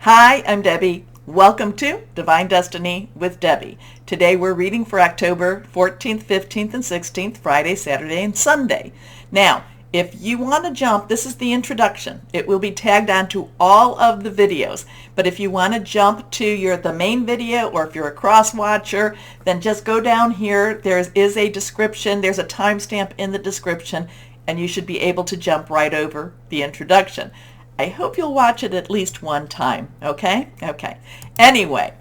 Hi, I'm Debbie. Welcome to Divine Destiny with Debbie. Today we're reading for October 14th, 15th, and 16th, Friday, Saturday, and Sunday. Now, if you want to jump, this is the introduction. It will be tagged onto all of the videos. But if you want to jump to the main video, or if you're a cross-watcher, then just go down here. There is a description. There's a timestamp in the description, and you should be able to jump right over the introduction. I hope you'll watch it at least one time, okay? Okay. Anyway,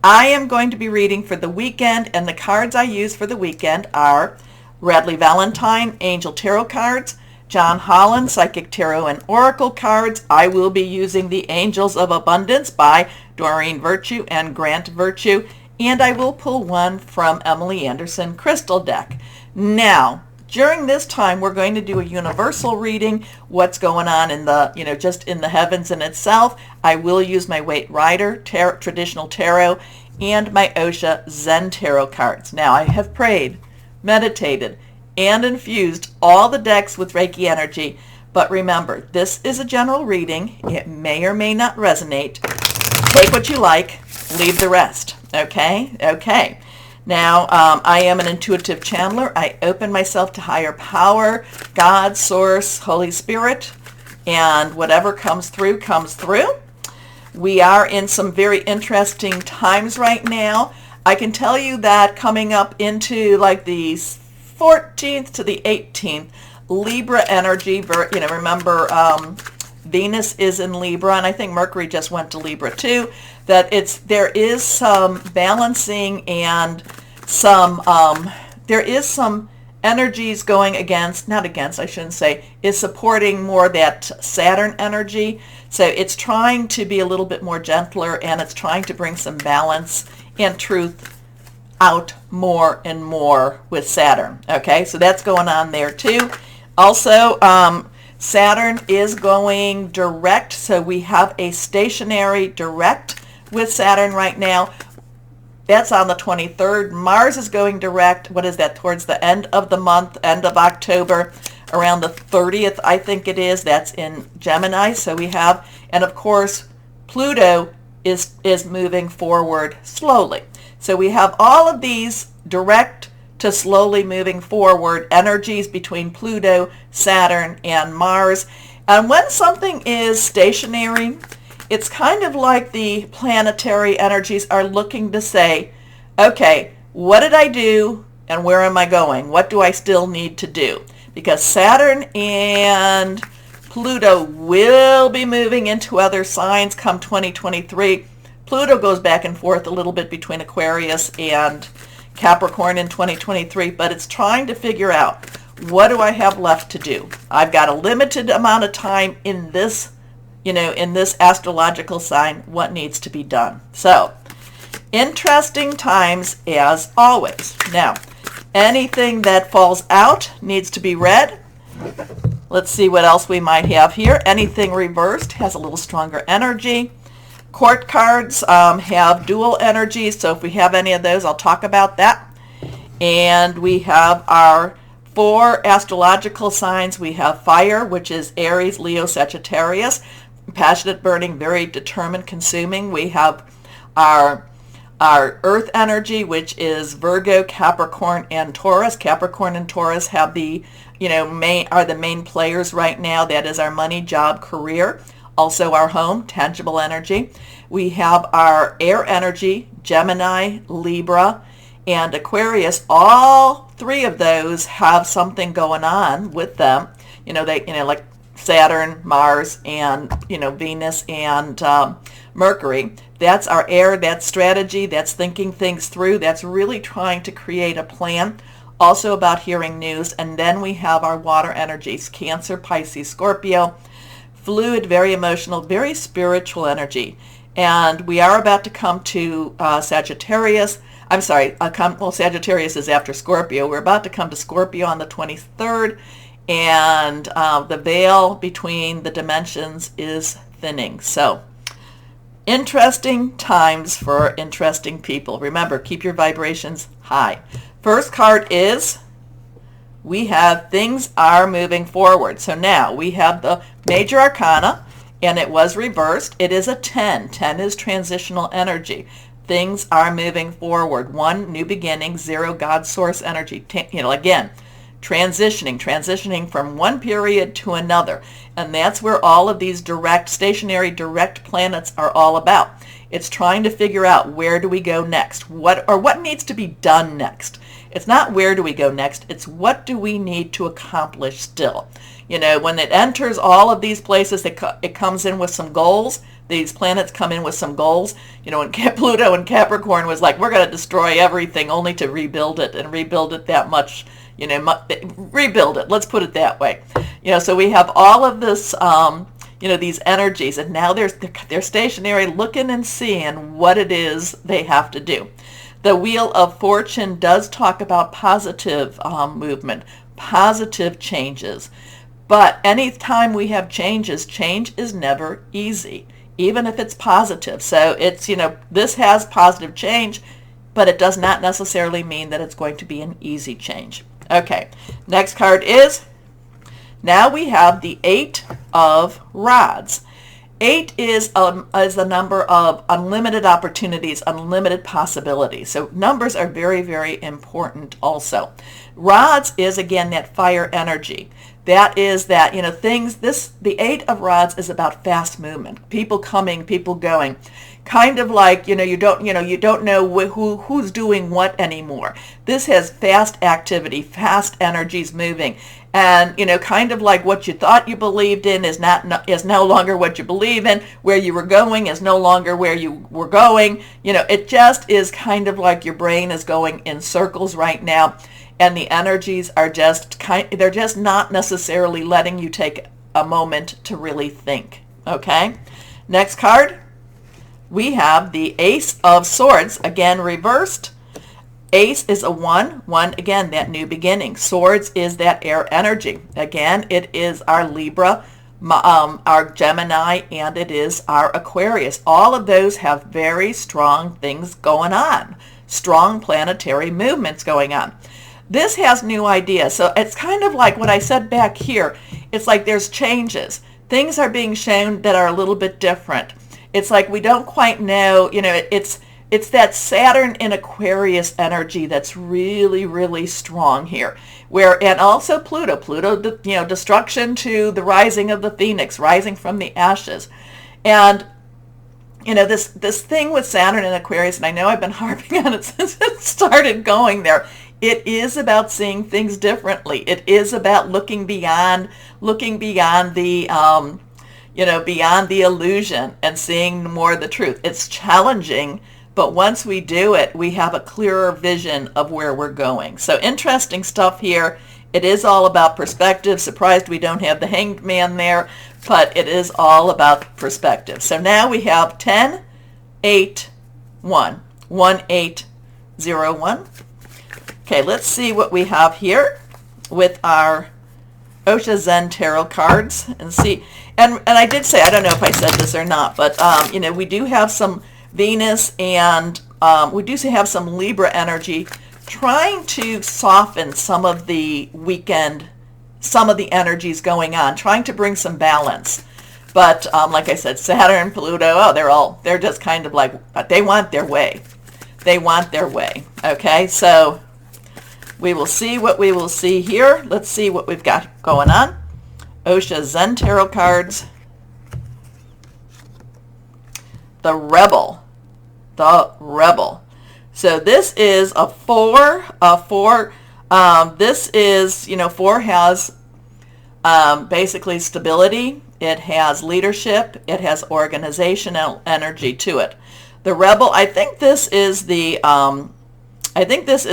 I am going to be reading for the weekend, and the cards I use for the weekend are Radley Valentine Angel Tarot cards, John Holland Psychic Tarot and Oracle cards. I will be using the Angels of Abundance by Doreen Virtue and Grant Virtue, and I will pull one from Emily Anderson Crystal Deck. Now, during this time, we're going to do a universal reading, what's going on in the, just in the heavens in itself. I will use my Waite Rider Traditional Tarot and my Osha Zen Tarot cards. Now, I have prayed, meditated, and infused all the decks with Reiki energy. But remember, this is a general reading. It may or may not resonate. Take what you like, leave the rest. Okay? Okay. Now, I am an intuitive channeler. I open myself to higher power, God, Source, Holy Spirit, and whatever comes through, comes through. We are in some very interesting times right now. I can tell you that coming up into like the 14th to the 18th, Libra energy, remember Venus is in Libra, and I think Mercury just went to Libra too, that there is some balancing and there is some energies going is supporting more that Saturn energy. So it's trying to be a little bit more gentler, and it's trying to bring some balance and truth out more and more with Saturn. Okay, so that's going on there too. Also, Saturn is going direct, so we have a stationary direct with Saturn right now. That's on the 23rd. Mars is going direct, what is that, towards the end of the month, end of October, around the 30th, I think it is. That's in Gemini. So we have, and of course, Pluto is moving forward slowly. So we have all of these direct to slowly moving forward energies between Pluto, Saturn, and Mars. And when something is stationary, it's kind of like the planetary energies are looking to say, okay, what did I do and where am I going? What do I still need to do? Because Saturn and Pluto will be moving into other signs come 2023. Pluto goes back and forth a little bit between Aquarius and Capricorn in 2023, but it's trying to figure out, what do I have left to do? I've got a limited amount of time in this, in this astrological sign, what needs to be done. So, interesting times as always. Now, anything that falls out needs to be read. Let's see what else we might have here. Anything reversed has a little stronger energy. Court cards have dual energy, so if we have any of those, I'll talk about that. And we have our 4 astrological signs. We have fire, which is Aries, Leo, Sagittarius. Passionate, burning, very determined, consuming. We have our earth energy, which is Virgo, Capricorn, and Taurus. Capricorn and Taurus have the, are the main players right now. That is our money, job, career. Also our home, tangible energy. We have our air energy, Gemini, Libra, and Aquarius. All 3 of those have something going on with them. Like Saturn, Mars, and Venus and Mercury. That's our air, that's strategy, that's thinking things through, that's really trying to create a plan. Also about hearing news. And then we have our water energies, Cancer, Pisces, Scorpio, fluid, very emotional, very spiritual energy. And we are about to come to Sagittarius. I'm sorry, Sagittarius is after Scorpio. We're about to come to Scorpio on the 23rd. And the veil between the dimensions is thinning. So, interesting times for interesting people. Remember, keep your vibrations high. First card is, we have things are moving forward. So now we have the major arcana, and it was reversed. It is a 10. 10 is transitional energy. Things are moving forward. 1, new beginning. 0, God source energy. Again, transitioning from one period to another. And that's where all of these stationary direct planets are all about. It's trying to figure out, where do we go next? What needs to be done next? It's not where do we go next, it's what do we need to accomplish still. When it enters all of these places, it comes in with some goals. These planets come in with some goals. When Pluto and Capricorn was like, we're going to destroy everything only to rebuild it, and rebuild it that much, rebuild it, let's put it that way. So we have all of this, these energies, and now they're stationary, looking and seeing what it is they have to do. The Wheel of Fortune does talk about positive movement, positive changes. But anytime we have changes, change is never easy, even if it's positive. So it's, this has positive change, but it does not necessarily mean that it's going to be an easy change. Okay, next card is, now we have the 8 of Rods. 8 is the number of unlimited opportunities, unlimited possibilities. So numbers are very, very important also. Rods is, again, that fire energy. That is that, the 8 of Rods is about fast movement. People coming, people going. Kind of like, you don't know who's doing what anymore. This has fast activity, fast energies moving. And, kind of like what you thought you believed in is no longer what you believe in. Where you were going is no longer where you were going. It just is kind of like your brain is going in circles right now. And the energies are they're just not necessarily letting you take a moment to really think. Okay? Next card, we have the Ace of Swords, again reversed. Ace is a 1. 1, again, that new beginning. Swords is that air energy. Again, it is our Libra, our Gemini, and it is our Aquarius. All of those have very strong things going on. Strong planetary movements going on. This has new ideas. So it's kind of like what I said back here. It's like there's changes. Things are being shown that are a little bit different. It's like we don't quite know, it's that Saturn in Aquarius energy that's really, really strong here. And also Pluto, destruction to the rising of the phoenix, rising from the ashes. And this thing with Saturn and Aquarius, and I know I've been harping on it since it started going there. It is about seeing things differently. It is about looking beyond the beyond the illusion and seeing more of the truth. It's challenging, but once we do it, we have a clearer vision of where we're going. So interesting stuff here. It is all about perspective. Surprised we don't have the Hanged Man there, but it is all about perspective. So now we have 10, 8, 1, 1, 8, 0, 1. Okay, let's see what we have here with our Osha Zen Tarot cards and see. And I did say, I don't know if I said this or not, but we do have some Venus and we do have some Libra energy trying to soften some of the energies going on, trying to bring some balance. But like I said, Saturn, Pluto, they're just kind of like, they want their way. They want their way. Okay, so we will see what we will see here. Let's see what we've got going on. Osha Zen Tarot cards. The Rebel. The Rebel. So this is a 4. This is, 4 has basically stability. It has leadership. It has organizational energy to it. The Rebel, I think this is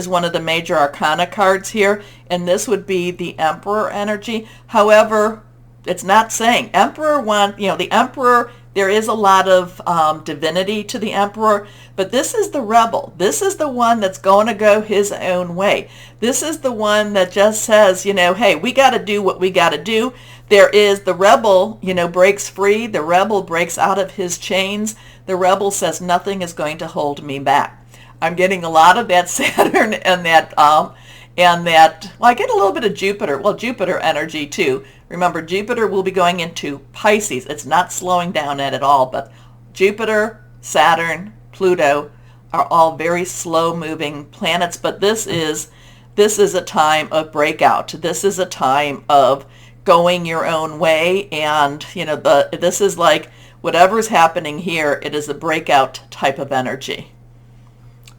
one of the major arcana cards here, and this would be the Emperor energy. However, it's not saying Emperor the Emperor, there is a lot of divinity to the Emperor, but this is the Rebel. This is the one that's going to go his own way. This is the one that just says, hey, we got to do what we got to do. There is the Rebel, breaks free. The Rebel breaks out of his chains. The Rebel says nothing is going to hold me back. I'm getting a lot of that Saturn and that, well, I get a little bit of Jupiter, Jupiter energy too, Remember, Jupiter will be going into Pisces. It's not slowing down at all, but Jupiter, Saturn, Pluto are all very slow-moving planets, but this is a time of breakout. This is a time of going your own way, and this is like whatever's happening here, it is a breakout type of energy.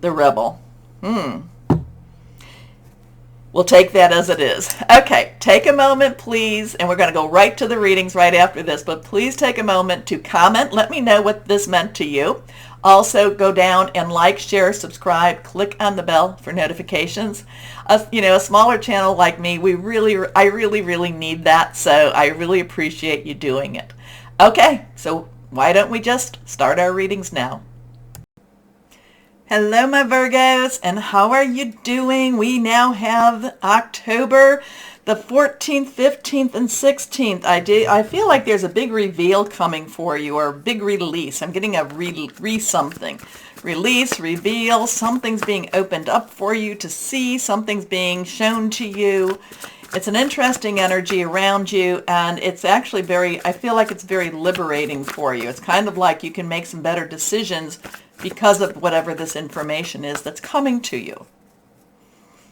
The rebel. We'll take that as it is. Okay, take a moment, please, and we're going to go right to the readings right after this, but please take a moment to comment. Let me know what this meant to you. Also, go down and like, share, subscribe, click on the bell for notifications. A smaller channel like me, I really need that, so I really appreciate you doing it. Okay, so why don't we just start our readings now? Hello, my Virgos, and how are you doing? We now have October the 14th, 15th, and 16th. I feel like there's a big reveal coming for you, or a big release. I'm getting a something. Release, reveal, something's being opened up for you to see, something's being shown to you. It's an interesting energy around you, and it's actually I feel like it's very liberating for you. It's kind of like you can make some better decisions because of whatever this information is that's coming to you.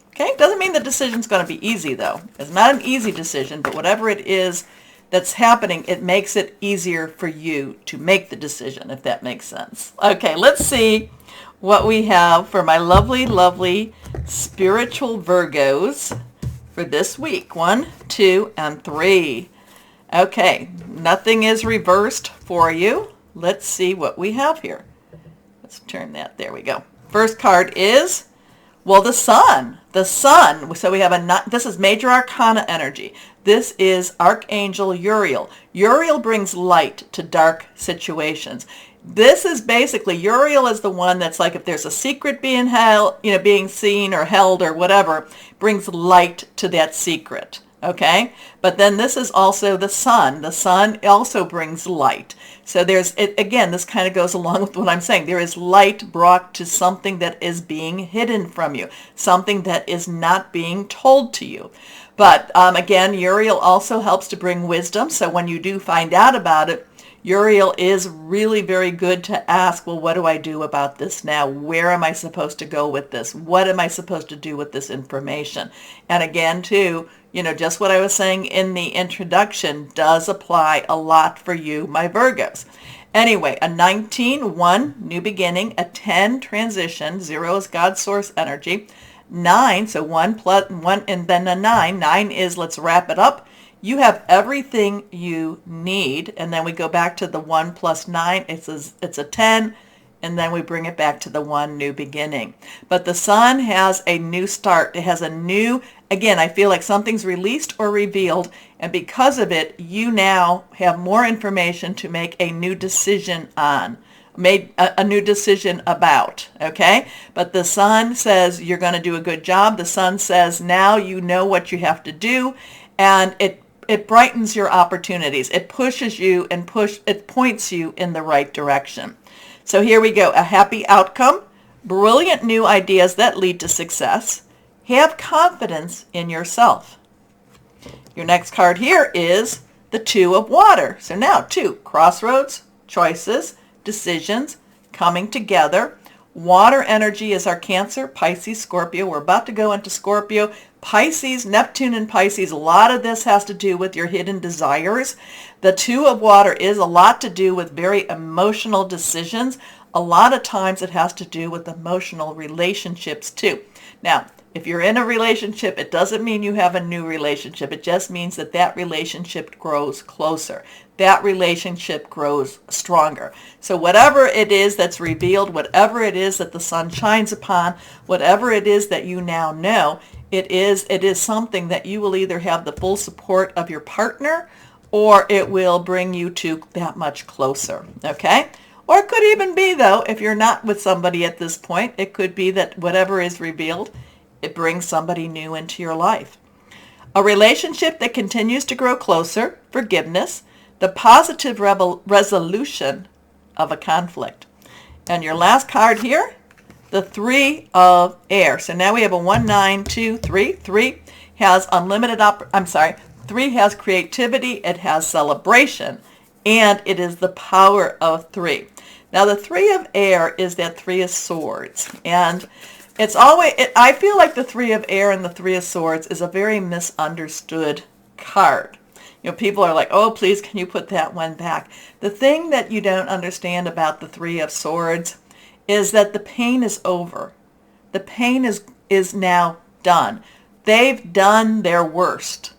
Okay, doesn't mean the decision's going to be easy, though. It's not an easy decision, but whatever it is that's happening, it makes it easier for you to make the decision, if that makes sense. Okay, let's see what we have for my lovely, lovely spiritual Virgos for this week. 1, 2, and 3. Okay, nothing is reversed for you. Let's see what we have here. Let's turn that. There we go. First card is, well, the sun. The sun. So we have this is major arcana energy. This is Archangel Uriel. Uriel brings light to dark situations. This is basically, Uriel is the one that's like, if there's a secret being held, being seen or held or whatever, brings light to that secret. Okay, but then this is also the sun. The sun also brings light. So again, this kind of goes along with what I'm saying. There is light brought to something that is being hidden from you, something that is not being told to you. But again, Uriel also helps to bring wisdom. So when you do find out about it, Uriel is really very good to ask, well, what do I do about this now? Where am I supposed to go with this? What am I supposed to do with this information? And again, too, just what I was saying in the introduction does apply a lot for you, my Virgos. Anyway, a 19, 1, new beginning, a 10, transition, 0 is God's source energy, 9, so 1 plus 1, and then a 9. 9 is let's wrap it up. You have everything you need, and then we go back to the 1 plus 9. It's a 10, and then we bring it back to the 1, new beginning. But the sun has a new start. It has a new, again, I feel like something's released or revealed, and because of it, you now have more information to make a new decision on. Made a new decision about, okay? But the sun says you're going to do a good job. The sun says now you know what you have to do, and it brightens your opportunities. It pushes you and it points you in the right direction. So here we go. A happy outcome, brilliant new ideas that lead to success. Have confidence in yourself. Your next card here is the 2 of water. So now 2, crossroads, choices, decisions, coming together. Water energy is our Cancer, Pisces, Scorpio. We're about to go into Scorpio. Pisces, Neptune and Pisces, a lot of this has to do with your hidden desires. The 2 of water is a lot to do with very emotional decisions. A lot of times it has to do with emotional relationships too. Now, if you're in a relationship, it doesn't mean you have a new relationship. It just means that that relationship grows closer. That relationship grows stronger. So whatever it is that's revealed, whatever it is that the sun shines upon, whatever it is that you now know, it is something that you will either have the full support of your partner, or it will bring you to that much closer, okay? Or it could even be, though, if you're not with somebody at this point, it could be that whatever is revealed, it brings somebody new into your life. A relationship that continues to grow closer, forgiveness, the positive resolution of a conflict. And your last card here, the 3 of air. So now we have a 1, 9, 2, 3. 3 has unlimited 3 has creativity, it has celebration, and it is the power of 3. Now the 3 of air is that 3 of swords, and it's always, I feel like the 3 of air and the 3 of swords is a very misunderstood card. You know, people are like, oh, please, can you put that one back? The thing that you don't understand about the 3 of swords is that the pain is over. The pain is now done. They've done their worst.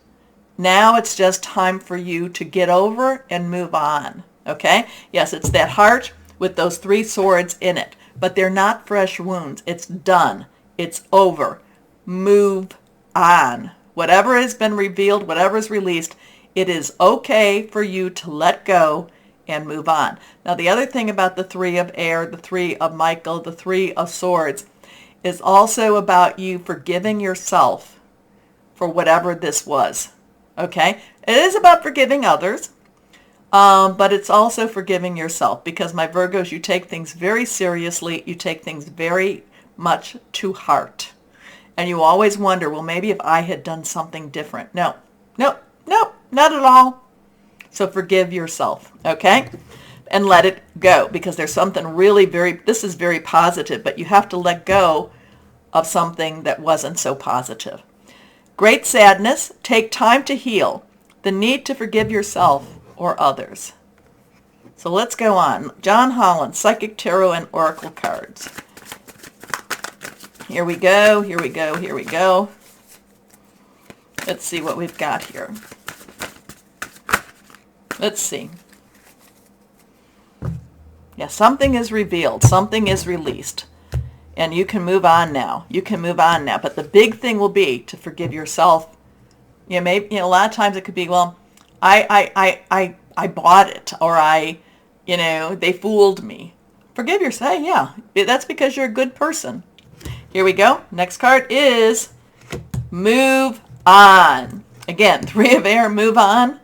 Now it's just time for you to get over and move on. Okay? Yes, it's that heart with those 3 swords in it, but they're not fresh wounds. It's done. It's over. Move on. Whatever has been revealed, whatever is released, it is okay for you to let go and move on. Now, the other thing about the 3 of air, the 3 of Michael, the 3 of swords, is also about you forgiving yourself for whatever this was. Okay? It is about forgiving others, but it's also forgiving yourself, because my Virgos, you take things very seriously. You take things very much to heart. And you always wonder, well, maybe if I had done something different. No, not at all. So forgive yourself, okay? And let it go, because there's something really this is very positive, but you have to let go of something that wasn't so positive. Great sadness, take time to heal. The need to forgive yourself or others. So let's go on. John Holland, Psychic Tarot and Oracle cards. Here we go, here we go, here we go. Let's see what we've got here. Let's see. Yeah, something is revealed. Something is released. And you can move on now. You can move on now. But the big thing will be to forgive yourself. You know, maybe, a lot of times it could be, well, I bought it, or they fooled me. Forgive yourself. Yeah, that's because you're a good person. Here we go. Next card is move on. Again, 3 of air, move on.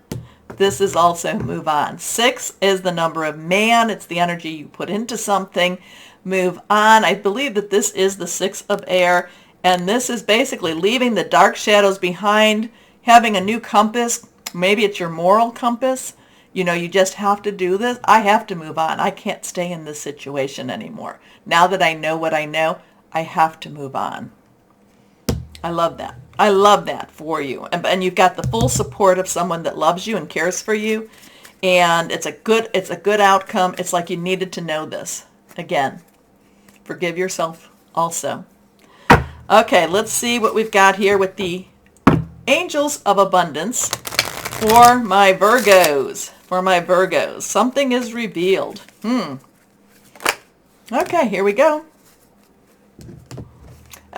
This is also move on. 6 is the number of man. It's the energy you put into something. Move on. I believe that this is the 6 of air, and this is basically leaving the dark shadows behind, having a new compass. Maybe it's your moral compass. You just have to do this. I have to move on. I can't stay in this situation anymore. Now that I know what I know, I have to move on. I love that. I love that for you. And you've got the full support of someone that loves you and cares for you. And it's a good outcome. It's like you needed to know this. Again, forgive yourself also. Okay, let's see what we've got here with the Angels of Abundance for my Virgos. For my Virgos. Something is revealed. Okay, here we go.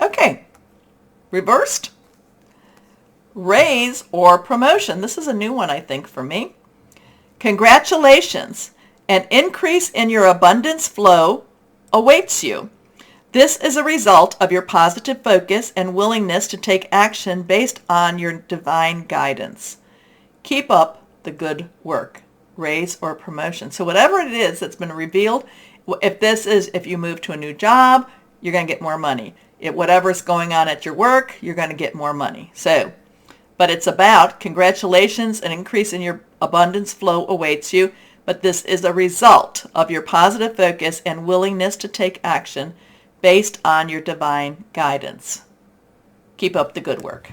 Okay. Reversed. Raise or promotion. This is a new one, I think, for me. Congratulations. An increase in your abundance flow awaits you. This is a result of your positive focus and willingness to take action based on your divine guidance. Keep up the good work. Raise or promotion. So whatever it is that's been revealed, if you move to a new job, you're going to get more money. Whatever's going on at your work, you're going to get more money. But it's about congratulations, an increase in your abundance flow awaits you. But this is a result of your positive focus and willingness to take action based on your divine guidance. Keep up the good work.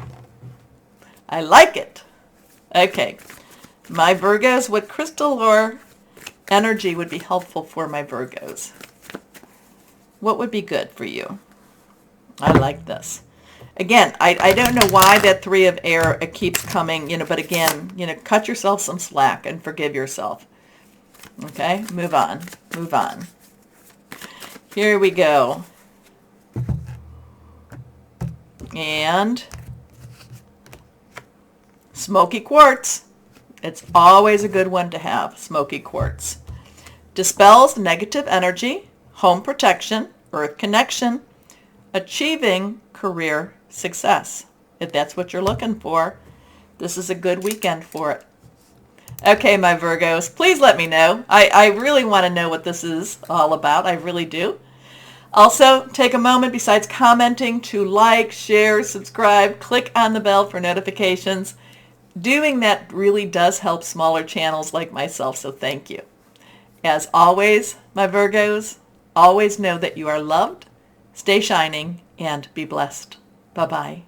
I like it. Okay. My Virgos, what crystal or energy would be helpful for my Virgos? What would be good for you? I like this. Again, I don't know why that 3 of air, it keeps coming, but again, cut yourself some slack and forgive yourself. Okay, move on, move on. Here we go. And Smoky Quartz. It's always a good one to have, Smoky Quartz. Dispels negative energy, home protection, earth connection, achieving career success. If that's what you're looking for, this is a good weekend for it. Okay, my Virgos, please let me know. I really want to know what this is all about. I really do. Also, take a moment besides commenting to like, share, subscribe, click on the bell for notifications. doing that really does help smaller channels like myself, so thank you. As always, my Virgos, always know that you are loved, stay shining, and be blessed. Bye-bye.